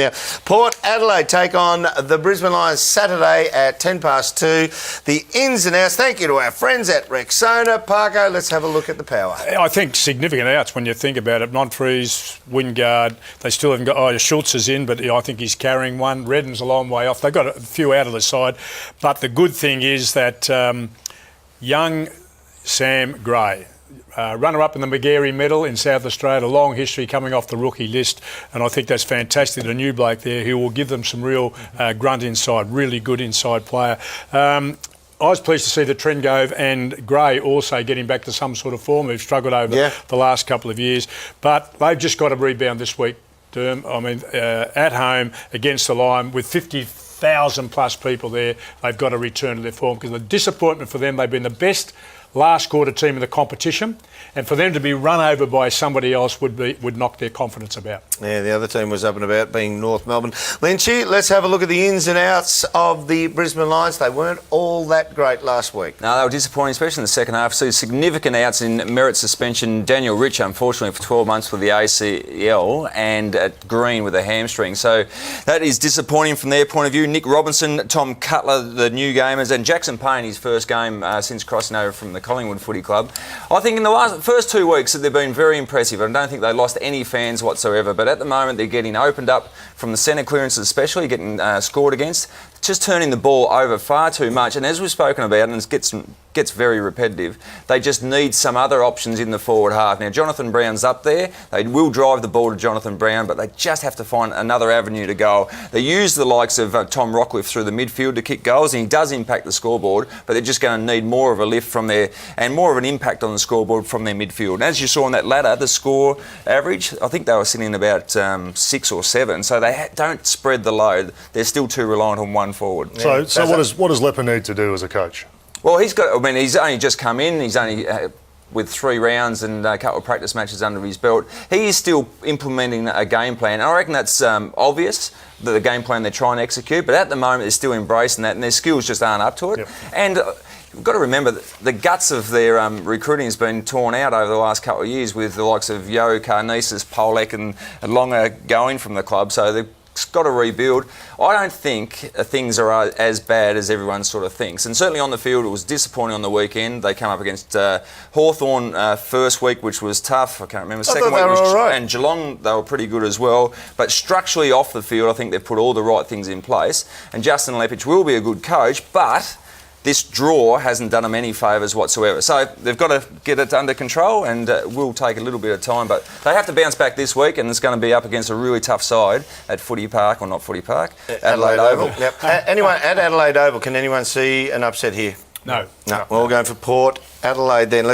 Yeah. Port Adelaide take on the Brisbane Lions Saturday at 2:10. The ins and outs. Thank you to our friends at Rexona. Parko, let's have a look at the power. I think significant outs when you think about it. Monfries, Wingard, they still haven't got... Schultz is in, but I think he's carrying one. Redden's a long way off. They've got a few out of the side. But the good thing is that young Sam Gray, runner-up in the McGarry Medal in South Australia, long history coming off the rookie list, and I think that's fantastic. The new bloke there who will give them some real grunt inside, really good inside player. I was pleased to see that Trengove and Gray also getting back to some sort of form. They've struggled over the last couple of years, but they've just got to rebound this week, Derm. I mean, at home against the Lion with 50,000 plus people there, they've got to return to their form, because the disappointment for them, they've been the best last quarter team in the competition, and for them to be run over by somebody else would knock their confidence about. Yeah, the other team was up and about, being North Melbourne. Lynchy, let's have a look at the ins and outs of the Brisbane Lions. They weren't all that great last week. No, they were disappointing, especially in the second half. So significant outs in merit suspension. Daniel Rich, unfortunately, for 12 months with the ACL, and at Green with a hamstring. So that is disappointing from their point of view. Nick Robinson, Tom Cutler, the new gamers, and Jackson Payne, his first game since crossing over from the Collingwood Footy Club. I think in the first 2 weeks they've been very impressive. I don't think they lost any fans whatsoever, but at the moment they're getting opened up from the centre clearances, especially getting scored against, just turning the ball over far too much. And as we've spoken about, and it gets very repetitive, they just need some other options in the forward half. Now, Jonathan Brown's up there. They will drive the ball to Jonathan Brown, but they just have to find another avenue to go. They use the likes of Tom Rockliff through the midfield to kick goals, and he does impact the scoreboard, but they're just going to need more of a lift from there and more of an impact on the scoreboard from their midfield. And as you saw on that ladder, the score average, I think they were sitting about 6 or 7, so they don't spread the load. They're still too reliant on one forward. So what does Lepper need to do as a coach? Well, he's only just come in. He's only with 3 rounds and a couple of practice matches under his belt. He is still implementing a game plan. And I reckon that's obvious, the game plan they're trying to execute. But at the moment, they're still embracing that, and their skills just aren't up to it. Yep. And you've got to remember that the guts of their recruiting has been torn out over the last couple of years, with the likes of Yo, Karnisis, Polek and Longer going from the club. So they've got to rebuild. I don't think things are as bad as everyone sort of thinks. And certainly on the field, it was disappointing on the weekend. They come up against Hawthorn first week, which was tough. I can't remember. Second week was all right. And Geelong, they were pretty good as well. But structurally off the field, I think they've put all the right things in place. And Justin Leppich will be a good coach, but this draw hasn't done them any favours whatsoever. So they've got to get it under control, and it will take a little bit of time. But they have to bounce back this week, and it's going to be up against a really tough side at Footy Park, or not Footy Park, Adelaide Oval. Yep. Anyone at Adelaide Oval, can anyone see an upset here? No. Well, we're going for Port Adelaide then. Let's